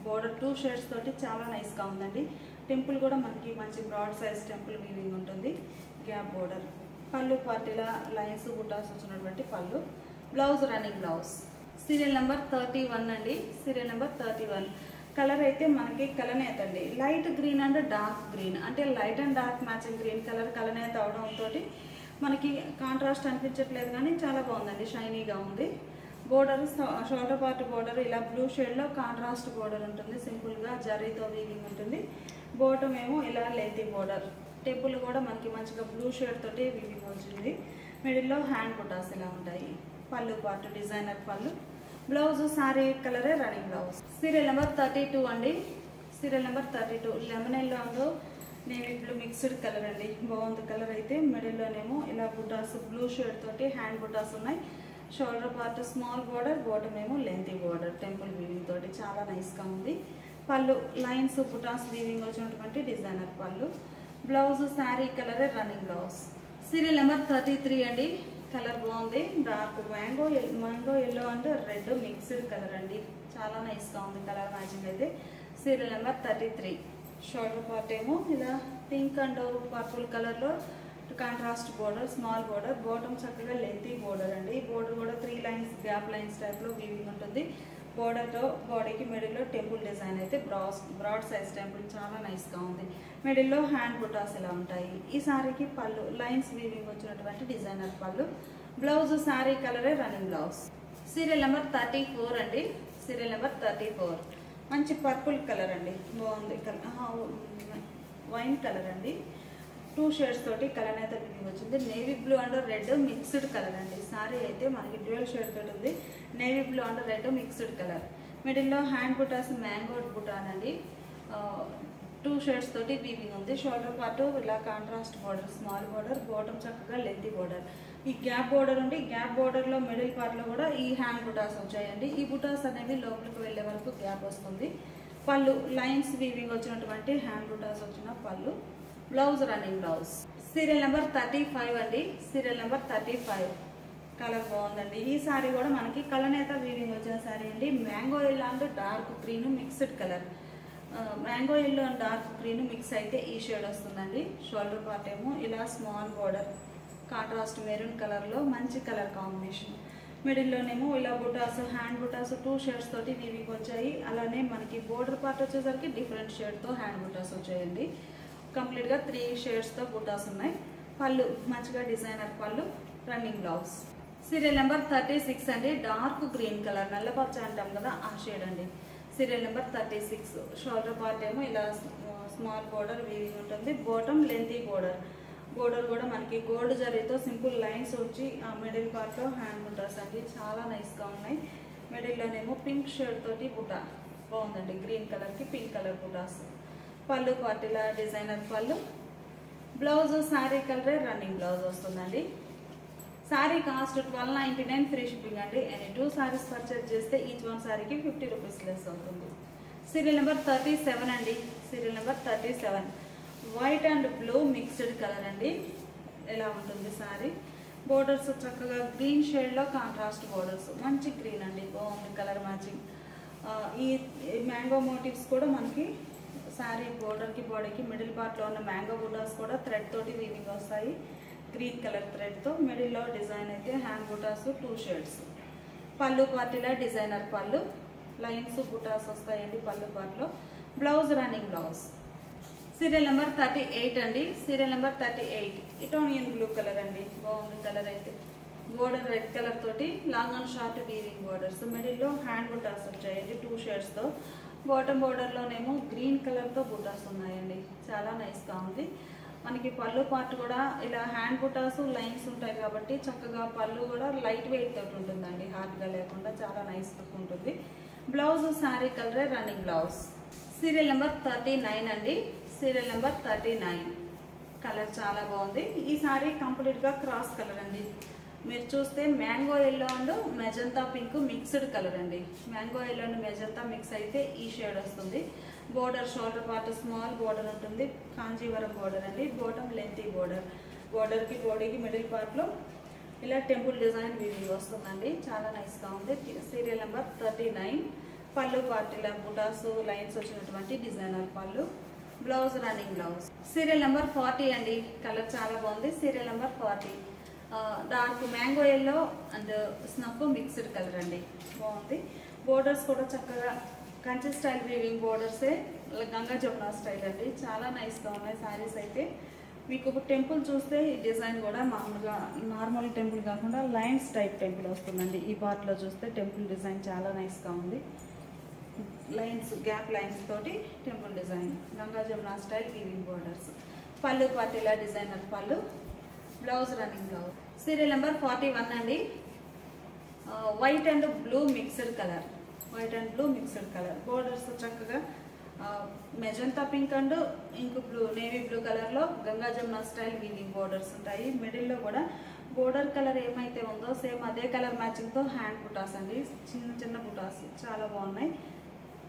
బోర్డర్ 2 షేడ్స్ తోటి చాలా నైస్గా ఉందండి. టెంపుల్ కూడా మనకి మంచి బ్రాడ్ సైజ్ టెంపుల్ వీవింగ్ ఉంటుంది. Gap border. పళ్ళు పార్టీలా లైన్స్ బుటాస్ వచ్చినటువంటి పళ్ళు. Blouse running blouse. Serial number 31 అండి. సీరియల్ నెంబర్ 31 కలర్ అయితే మనకి కలనేత అండి. Light green and dark green, అంటే light and dark matching green colour కలనేత అవడంతో మనకి కాంట్రాస్ట్ అనిపించట్లేదు కానీ చాలా బాగుందండి, షైనీగా ఉంది. బోర్డర్ షోల్డర్ పార్ట్ బోర్డర్ ఇలా బ్లూ షేడ్లో కాంట్రాస్ట్ బోర్డర్ ఉంటుంది, సింపుల్గా జరీతో వీవింగ్ ఉంటుంది. బాటమ్ ఏమో ఇలా లెంతీ బోర్డర్, టెంపుల్ కూడా మనకి మంచిగా బ్లూ షేడ్ తోటి వీవింగ్ వచ్చింది. మిడిల్లో హ్యాండ్ బుటాస్ ఇలా ఉంటాయి. పళ్ళు పార్ట్ డిజైనర్ పళ్ళు. బ్లౌజ్ సారీ కలరే రన్నింగ్ బ్లౌజ్. సీరియల్ నెంబర్ 32 అండి. Serial number 32 lemon yellow navy blue mixed colour అండి, బాగుంది కలర్ అయితే. మిడిల్లోనేమో ఇలా బుటాస్ బ్లూ షేడ్ తోటి హ్యాండ్ బుటాస్ ఉన్నాయి. Shoulder part small border, bottom ఏమో లెంతీ బోర్డర్ టెంపుల్ వీవింగ్ తోటి చాలా నైస్గా ఉంది. పళ్ళు లైన్స్ బుటాస్ వీవింగ్ వచ్చినటువంటి డిజైనర్ పళ్ళు. బ్లౌజ్ శారీ కలరే రన్నింగ్ బ్లౌజ్. సీరియల్ నెంబర్ 33 అండి. కలర్ బాగుంది, dark mango yellow and red mixed colour అండి, చాలా నైస్గా ఉంది కలర్ మ్యాచింగ్ అయితే. Serial number 33. షోల్డర్ పార్ట్ ఏమో ఇలా పింక్ అండ్ పర్పుల్ కలర్లో contrast border small border, bottom చక్కగా లెంతీ బోర్డర్ అండి. బోర్డర్ కూడా 3 లైన్స్ గ్యాప్ లైన్స్ టైప్లో వీవింగ్ ఉంటుంది. బోర్డర్తో బాడీకి మిడిల్లో టెంపుల్ డిజైన్ అయితే బ్రాడ్ సైజ్ టెంపుల్ చాలా నైస్గా ఉంది. మిడిల్లో హ్యాండ్ బుటాస్ ఇలా ఉంటాయి. ఈ శారీకి పళ్ళు లైన్స్ వీవింగ్ వచ్చినటువంటి డిజైనర్ పళ్ళు. బ్లౌజ్ శారీ కలరే రన్నింగ్ బ్లౌజ్. సీరియల్ నెంబర్ 34 అండి. సీరియల్ నెంబర్ 34 మంచి పర్పుల్ కలర్ అండి, బాగుంది వైన్ కలర్ అండి. 2 షేడ్స్ తోటి కలర్ అయితే వీవింగ్ వచ్చింది. Navy blue and red mixed colour అండి. సారీ అయితే మనకి డ్యూయల్ షేడ్ తోటి ఉంది. Navy blue and red mixed colour. మిడిల్లో హ్యాండ్ బుటాస్ మ్యాంగో బుటాన్ అండి, 2 షేడ్స్ తోటి వీవింగ్ ఉంది. షోల్డర్ పార్ట్ ఇలా contrast border small border, bottom చక్కగా లెంతీ బోర్డర్. ఈ గ్యాప్ బోర్డర్ ఉండి గ్యాప్ బోర్డర్లో మిడిల్ పార్ట్లో కూడా ఈ హ్యాండ్ బుటాస్ వచ్చాయండి. ఈ బుటాస్ అనేవి లోపలికి వెళ్ళే వరకు గ్యాప్ వస్తుంది. పళ్ళు లైన్స్ వీవింగ్ వచ్చినటువంటి హ్యాండ్ బుటాస్ వచ్చిన పళ్ళు. Blouse running blouse. Serial number 35 అండి. సీరియల్ నెంబర్ 35 కలర్ బాగుందండి. ఈ సారీ కూడా మనకి కలనేత వీవింగ్ వచ్చిన సారీ అండి. Mango yellow and dark green mixed colour. Mango yellow and dark green mix అయితే ఈ షేడ్ వస్తుందండి. షోల్డర్ పార్ట్ ఏమో ఇలా స్మాల్ బోర్డర్ కాంట్రాస్ట్ మెరూన్ కలర్లో మంచి కలర్ కాంబినేషన్. మిడిల్లోనేమో ఇలా బుటాస్ హ్యాండ్ బుటాస్ 2 షేడ్స్ తోటి వీవింగ్ వచ్చాయి. అలానే మనకి బోర్డర్ పార్ట్ వచ్చేసరికి డిఫరెంట్ షేడ్తో హ్యాండ్ బుటాస్ వచ్చాయండి. కంప్లీట్గా 3 షేడ్స్తో బుటాస్ ఉన్నాయి. పళ్ళు మంచిగా డిజైనర్ పళ్ళు. Running blouse. సీరియల్ నెంబర్ 36 అండి. డార్క్ గ్రీన్ కలర్ నల్లపచ్చ అంటాం కదా ఆ షేడ్ అండి. Serial number 36. షోల్డర్ పార్ట్ ఏమో ఇలా స్మాల్ బోర్డర్ వీవింగ్ ఉంటుంది. Bottom lengthy border. బోర్డర్ కూడా మనకి గోల్డ్ జరీతో సింపుల్ లైన్స్ వచ్చి ఆ మిడిల్ పార్ట్లో హ్యాండ్ బుటాస్ అండి, చాలా నైస్గా ఉన్నాయి. మిడిల్లోనేమో పింక్ షేడ్ తోటి బుటా బాగుందండి, గ్రీన్ కలర్కి పింక్ కలర్ బుటాస్. పళ్ళు పార్ట్ ఇలా డిజైనర్ పళ్ళు. బ్లౌజ్ శారీ కలరే రన్నింగ్ బ్లౌజ్ వస్తుందండి. శారీ కాస్ట్ 1299 ఫ్రీ షిప్పింగ్ అండి. ఎనీ 2 సారీస్ పర్చేజ్ చేస్తే ఈచ్ 1 శారీకి 50 రూపీస్ లెస్ అవుతుంది. సీరియల్ నెంబర్ 37 అండి. Serial number 37 white and blue mixed colour అండి. ఎలా ఉంటుంది శారీ. బోర్డర్స్ చక్కగా గ్రీన్ షేడ్లో కాంట్రాస్ట్ బోర్డర్స్, మంచి గ్రీన్ అండి, బాగుంది కలర్ మ్యాచింగ్. ఈ మ్యాంగో మోటివ్స్ కూడా మనకి శారీ బోర్డర్కి బాడీకి మిడిల్ పార్ట్లో ఉన్న మ్యాంగో బుటాస్ కూడా థ్రెడ్ తోటి వీవింగ్ వస్తాయి. గ్రీన్ కలర్ థ్రెడ్తో మిడిల్లో డిజైన్ అయితే హ్యాండ్ బుటాస్ 2 షేడ్స్. పళ్ళు పార్టీలా డిజైనర్ పళ్ళు. లైన్స్ బుటాస్ వస్తాయండి పళ్ళు పార్ట్లో. Blouse running blouse. Serial number 38 అండి. సీరియల్ నెంబర్ 38 ఇటానియన్ బ్లూ కలర్ అండి, బాగుంది కలర్ అయితే. బోర్డర్ రెడ్ కలర్ తోటి long and short weaving borders. మిడిల్లో హ్యాండ్ బుటాస్ వచ్చాయండి 2 షేడ్స్తో. బాటమ్ బోర్డర్లోనేమో గ్రీన్ కలర్తో బుటాస్ ఉన్నాయండి, చాలా నైస్గా ఉంది. మనకి పళ్ళు పార్ట్ కూడా ఇలా హ్యాండ్ బుటాస్ లైన్స్ ఉంటాయి కాబట్టి చక్కగా పళ్ళు కూడా లైట్ వెయిట్ తోటి ఉంటుందండి, హార్డ్గా లేకుండా చాలా నైస్ లుక్ ఉంటుంది. బ్లౌజ్ శారీ కలరే రన్నింగ్ బ్లౌజ్. సీరియల్ నెంబర్ 39 అండి. సీరియల్ నెంబర్ 39 కలర్ చాలా బాగుంది. ఈ సారీ కంప్లీట్గా క్రాస్ కలర్ అండి. మీరు చూస్తే mango yellow and magenta pink mixed colour అండి. Mango yellow and magenta mix అయితే ఈ షేడ్ వస్తుంది. Border shoulder part small border ఉంటుంది, కాంజీవరం బోర్డర్ అండి. Bottom lengthy border. బోర్డర్కి బాడీకి మిడిల్ పార్ట్లో ఇలా టెంపుల్ డిజైన్ వీవింగ్ వస్తుందండి, చాలా నైస్గా ఉంది. Serial number 39. పళ్ళు పార్ట్ ఇలా బుటాస్ లైన్స్ వచ్చినటువంటి డిజైనర్ పళ్ళు. Blouse running blouse. Serial number 40 అండి. కలర్ చాలా బాగుంది. Serial number 40 dark mango yellow and snuff mixed colour అండి, బాగుంది. బోర్డర్స్ కూడా చక్కగా కంచి స్టైల్ వీవింగ్ బోర్డర్సే, గంగా జమున స్టైల్ అండి, చాలా నైస్గా ఉన్నాయి శారీస్ అయితే. మీకు ఒక టెంపుల్ చూస్తే ఈ డిజైన్ కూడా మామూలుగా నార్మల్ టెంపుల్ కాకుండా లైన్స్ టైప్ టెంపుల్ వస్తుందండి. ఈ పార్ట్లో చూస్తే టెంపుల్ డిజైన్ చాలా నైస్గా ఉంది. లైన్స్ గ్యాప్ లైన్స్ తోటి temple design, Ganga Jamuna style weaving borders. పళ్ళు పాటిలా డిజైనర్ పళ్ళు, blouse running blouse. Serial number 41 అండి. White and blue mixed colour, white and blue mixed colour. Borders చక్కగా magenta pink and ink blue, navy blue కలర్లో Ganga Jamuna style weaving borders ఉంటాయి. మిడిల్లో కూడా border colour ఏమైతే ఉందో సేమ్ అదే కలర్ మ్యాచింగ్తో హ్యాండ్ బుటాస్ అండి, చిన్న చిన్న బుటాస్ చాలా బాగున్నాయి.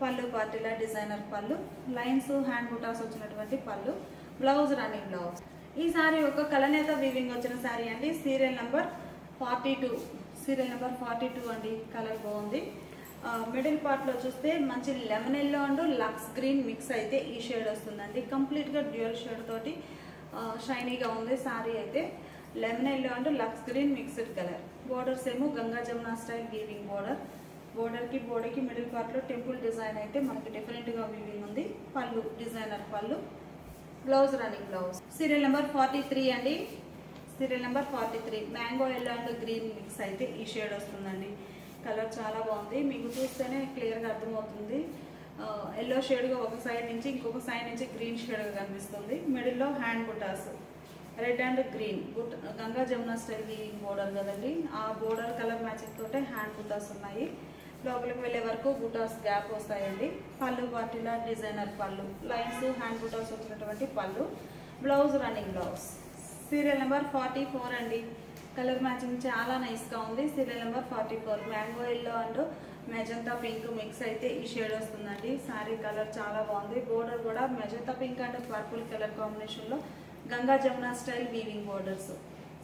పళ్ళు పార్టీలా డిజైనర్ పళ్ళు, లైన్స్ హ్యాండ్ బుటాస్ వచ్చినటువంటి పళ్ళు, బ్లౌజ్ రన్నింగ్ బ్లౌజ్. ఈ సారీ ఒక కలనేత వీవింగ్ వచ్చిన సారీ అండి. సీరియల్ నెంబర్ 42, సీరియల్ నెంబర్ 42 అండి. కలర్ బాగుంది. మిడిల్ పార్ట్లో చూస్తే మంచి lemon yellow and lux green mix అయితే ఈ షేడ్ వస్తుందండి. కంప్లీట్గా డ్యూయల్ షేడ్ తోటి షైనీగా ఉంది సారీ అయితే. Lemon yellow and lux green mixed colour. Borders ఏమో Ganga Jamuna style weaving border. బోర్డర్కి బోర్డర్కి మిడిల్ పార్ట్లో టెంపుల్ డిజైన్ అయితే మనకి డిఫరెంట్గా వీవింగ్ ఉంది. పళ్ళు డిజైనర్ పళ్ళు, blouse running blouse. Serial number 43 అండి. Serial number 43 mango yellow and green mix అయితే ఈ షేడ్ వస్తుందండి. కలర్ చాలా బాగుంది, మీకు చూస్తేనే క్లియర్గా అర్థమవుతుంది. ఎల్లో షేడ్గా ఒక సైడ్ నుంచి ఇంకొక సైడ్ నుంచి గ్రీన్ షేడ్గా కనిపిస్తుంది. మిడిల్లో హ్యాండ్ బుటాస్ red and green Ganga Jamuna style weaving border కదండి. ఆ బోర్డర్ కలర్ మ్యాచింగ్ తోటే హ్యాండ్ బుటాస్ ఉన్నాయి. లోపలికి వెళ్ళే వరకు బుటాస్ గ్యాప్ వస్తాయండి. పళ్ళు పార్టీలా డిజైనర్ పళ్ళు, లైన్స్ హ్యాండ్ బుటాస్ వచ్చినటువంటి పళ్ళు, blouse running blouse. Serial number 44 అండి. కలర్ మ్యాచింగ్ చాలా నైస్గా ఉంది. Serial number 44 mango yellow and magenta pink mix అయితే ఈ షేడ్ వస్తుందండి. శారీ కలర్ చాలా బాగుంది. బోర్డర్ కూడా magenta pink and purple colour కాంబినేషన్లో Ganga Jamuna style weaving borders.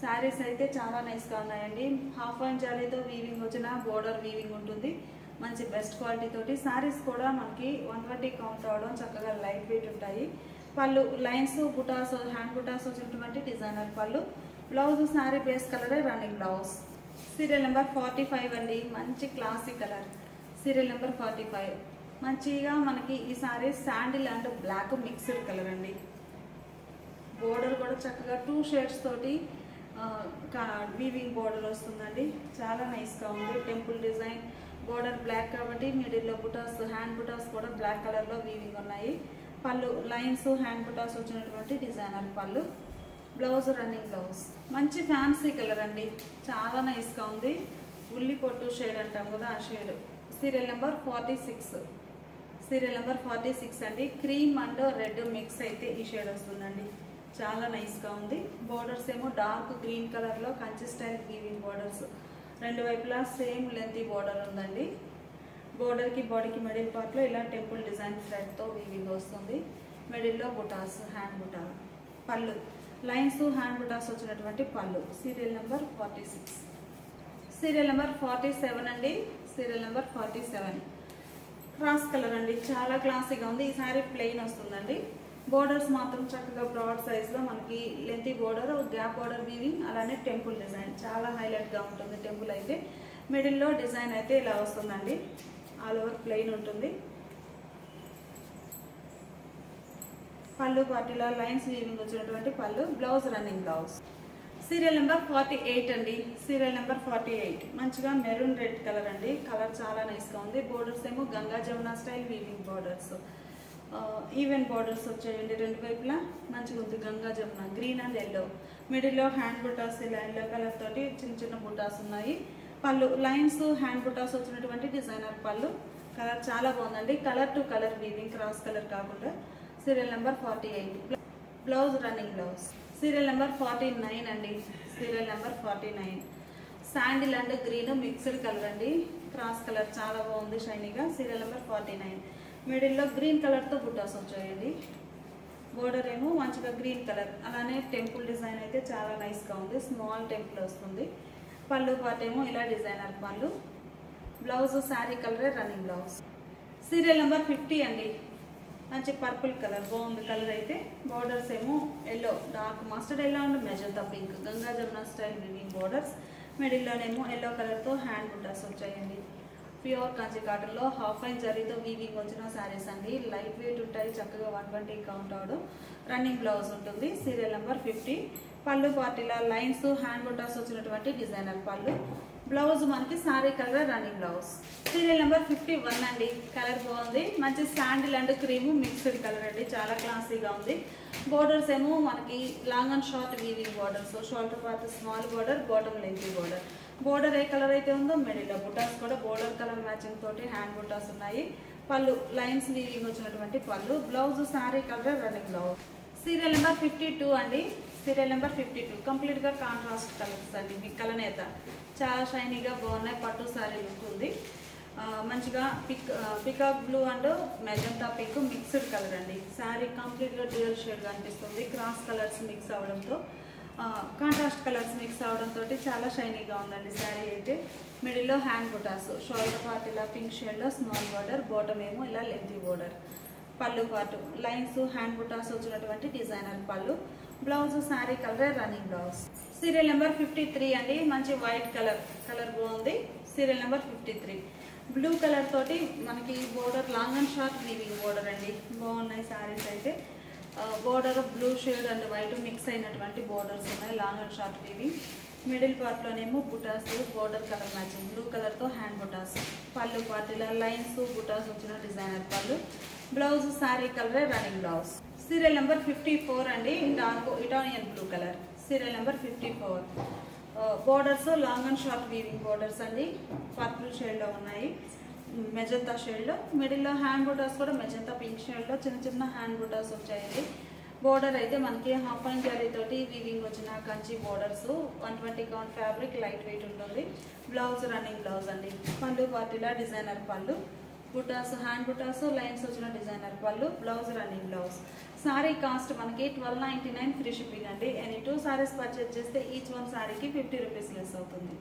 Saris అయితే చాలా నైస్గా ఉన్నాయండి. హాఫ్ అండ్ జాలీతో వీవింగ్ వచ్చిన బోర్డర్ వీవింగ్ ఉంటుంది. మంచి బెస్ట్ క్వాలిటీ తోటి శారీస్ కూడా మనకి 120 కౌంట్ అవడం, చక్కగా లైట్ వెయిట్ ఉంటాయి. పళ్ళు లైన్స్ బుటాస్ హ్యాండ్ బుటాస్ వచ్చినటువంటి డిజైనర్ పళ్ళు, బ్లౌజ్ శారీ బేస్ కలరే రన్నింగ్ బ్లౌజ్. సీరియల్ నెంబర్ 45 అండి. మంచి క్లాసిక్ కలర్. సీరియల్ నెంబర్ 45 మంచిగా మనకి ఈ sari sandal and black mixed colour అండి. బోర్డర్ కూడా చక్కగా 2 షేడ్స్ తోటి వీవింగ్ బోర్డర్ వస్తుందండి. చాలా నైస్గా ఉంది. టెంపుల్ డిజైన్ బోర్డర్ బ్లాక్ కాబట్టి మిడిల్లో బుటాస్ హ్యాండ్ బుటాస్ కూడా బ్లాక్ కలర్లో వీవింగ్ ఉన్నాయి. పళ్ళు లైన్స్ హ్యాండ్ బుటాస్ వచ్చినటువంటి డిజైనర్ పళ్ళు, బ్లౌజ్ రన్నింగ్ బ్లౌజ్. మంచి ఫ్యాన్సీ కలర్ అండి, చాలా నైస్గా ఉంది. ఉల్లి పొట్టు షేడ్ అంటాం కదా ఆ shade. Serial number 46, serial number 46 అండి. క్రీమ్ అండ్ రెడ్ మిక్స్ అయితే ఈ షేడ్ వస్తుందండి. చాలా నైస్గా ఉంది. బోర్డర్స్ ఏమో డార్క్ గ్రీన్ కలర్లో కంచి స్టైల్ వీవింగ్ బోర్డర్స్. రెండు వైపులా సేమ్ లెంతీ బోర్డర్ ఉందండి. బోర్డర్కి బాడీకి మిడిల్ పార్ట్లో ఇలా టెంపుల్ డిజైన్ థ్రెడ్తో వీవింగ్ వస్తుంది. మిడిల్లో బుటాస్ హ్యాండ్ బుటా, పళ్ళు లైన్స్ హ్యాండ్ బుటాస్ వచ్చినటువంటి పళ్ళు. Serial number 46. సీరియల్ నెంబర్ 47 అండి. సీరియల్ నెంబర్ 47 క్రాస్ కలర్ అండి. చాలా క్లాసీగా ఉంది. ఈ సారీ ప్లెయిన్ వస్తుందండి. బోర్డర్స్ మాత్రం చక్కగా బ్రాడ్ సైజ్లో మనకి lengthy border, gap border weaving, అలానే టెంపుల్ డిజైన్ చాలా హైలైట్గా ఉంటుంది. టెంపుల్ అయితే మిడిల్లో డిజైన్ అయితే ఇలా వస్తుందండి. ఆల్ ఓవర్ ప్లెయిన్ ఉంటుంది. పళ్ళు పార్టీలా లైన్స్ వీవింగ్ వచ్చినటువంటి పళ్ళు, blouse running blouse. Serial number 48 అండి. సీరియల్ నెంబర్ 48 మంచిగా మెరూన్ రెడ్ కలర్ అండి. కలర్ చాలా నైస్గా ఉంది. బోర్డర్స్ ఏమో Ganga Jamuna style weaving borders, even borders వచ్చాయండి రెండు వైపులా. మంచిగా ఉంది. Ganga Jamuna green and yellow. మిడిల్లో హ్యాండ్ బుటాస్ ఇలా ఎల్లో కలర్ తోటి చిన్న చిన్న బుటాస్ ఉన్నాయి. పళ్ళు లైన్స్ హ్యాండ్ బుటాస్ వచ్చినటువంటి డిజైనర్ పళ్ళు. కలర్ చాలా బాగుందండి. Colour to colour weaving, cross colour కాకుండా. Serial number 48 blouse running blouse. Serial number 49 అండి. Serial number 49 sandal and green mixed colour అండి. క్రాస్ కలర్ చాలా బాగుంది షైనీగా. సీరియల్ నెంబర్ 49 మిడిల్లో గ్రీన్ కలర్తో బుటాస్ వచ్చాయండి. బోర్డర్ ఏమో మంచిగా గ్రీన్ కలర్, అలానే టెంపుల్ డిజైన్ అయితే చాలా నైస్గా ఉంది. స్మాల్ టెంపుల్ వస్తుంది. పళ్ళు పార్ట్ ఏమో ఇలా డిజైనర్ పళ్ళు, బ్లౌజ్ శారీ కలరే రన్నింగ్ బ్లౌజ్. సీరియల్ నెంబర్ 50 అండి. మంచి పర్పుల్ కలర్ బాగుంది. కలర్ అయితే బోర్డర్స్ ఏమో yellow, dark mustard yellow and magenta pink Ganga Jamuna style weaving borders. మిడిల్లోనేమో ఎల్లో కలర్తో హ్యాండ్ బుటాస్ వచ్చాయండి. ప్యూర్ కంచి కాటన్లో హాఫ్ అండ్ జరీతో వీవింగ్ వచ్చిన శారీస్ అండి. లైట్ వెయిట్ ఉంటాయి, చక్కగా 120 కౌంట్ అవడం. రన్నింగ్ బ్లౌజ్ ఉంటుంది సీరియల్ నెంబర్ 50 పళ్ళు పార్టీలా లైన్స్ హ్యాండ్ బుటాస్ వచ్చినటువంటి డిజైనర్ పళ్ళు బ్లౌజ్ మనకి sorry colour running blouse serial number 51 అండి కలర్ బాగుంది మంచి sandal and cream mixed colour అండి చాలా క్లాసీగా ఉంది బోర్డర్స్ ఏమో మనకి long and short weaving borders shoulder part small border bottom lengthy border ఏ కలర్ అయితే ఉందో మిడిల్ బుటాస్ కూడా బోర్డర్ కలర్ మ్యాచింగ్ తోటి హ్యాండ్ బుటాస్ ఉన్నాయి పళ్ళు లైన్స్ వీవింగ్ వచ్చినటువంటి పళ్ళు blouse sari colour running blouse serial number 52 అండి సీరియల్ నెంబర్ 52 కంప్లీట్ గా కాంట్రాస్ట్ కలర్స్ అండి మీ కలనేత చాలా షైనీగా బాగున్నాయి పట్టు సారీ లుక్ ఉంది మంచిగా peacock blue and magenta pink mixed colour అండి సారీ కంప్లీట్ గా డ్యూయల్ షేడ్ కనిపిస్తుంది క్రాస్ కలర్స్ మిక్స్ అవడంతో కాంట్రాస్ట్ కలర్స్ మిక్స్ అవడంతో చాలా షైనీగా ఉందండి శారీ అయితే మిడిల్లో హ్యాండ్ బుటాస్ షోల్డర్ పార్ట్ ఇలా పింక్ షేడ్లో స్మాల్ బోర్డర్ బాటమ్ ఏమో ఇలా లెంతీ బోర్డర్ పళ్ళు పాటు లైన్స్ హ్యాండ్ బుటాస్ వచ్చినటువంటి డిజైనర్ పళ్ళు blouse sari colour running blouse serial number 53 అండి మంచి వైట్ కలర్ బాగుంది సీరియల్ నెంబర్ 53 బ్లూ కలర్ తోటి మనకి border long and short weaving border అండి బాగున్నాయి శారీస్ అయితే border blue shade and white mix అయినటువంటి బోర్డర్స్ ఉన్నాయి long and short weaving middle పార్ట్లోనేమో butas border colour matching blue కలర్తో హ్యాండ్ బుటాస్ పళ్ళు పార్టీల లైన్స్ బుటాస్ వచ్చిన డిజైనర్ పళ్ళు blouse sari colour running blouse serial number 54 అండి Italian blue colour serial number 54 borders long and short weaving borders అండి పర్పుల్ షేడ్లో ఉన్నాయి మెజంతా షేడ్లో మిడిల్లో హ్యాండ్ బుటాస్ కూడా మెజంతా పింక్ షేడ్లో చిన్న హ్యాండ్ బుటాస్ వచ్చాయండి బోర్డర్ అయితే మనకి హాఫ్ అండ్ జరీ తోటి వీవింగ్ వచ్చిన Kanchi borders 120 count fabric light weight ఉంటుంది బ్లౌజ్ రన్నింగ్ బ్లౌజ్ అండి పళ్ళు పార్టీలా డిజైనర్ పళ్ళు బుటాస్ హ్యాండ్ బుటాస్ లైన్స్ వచ్చిన డిజైనర్ పళ్ళు blouse running blouse sorry cost మనకి 1299 ఫ్రీ షిప్పింగ్ అండి ఎనీ 2 సారీస్ పర్చేజ్ చేస్తే ఈచ్ వన్ సారీకి 50 రూపీస్ లెస్ అవుతుంది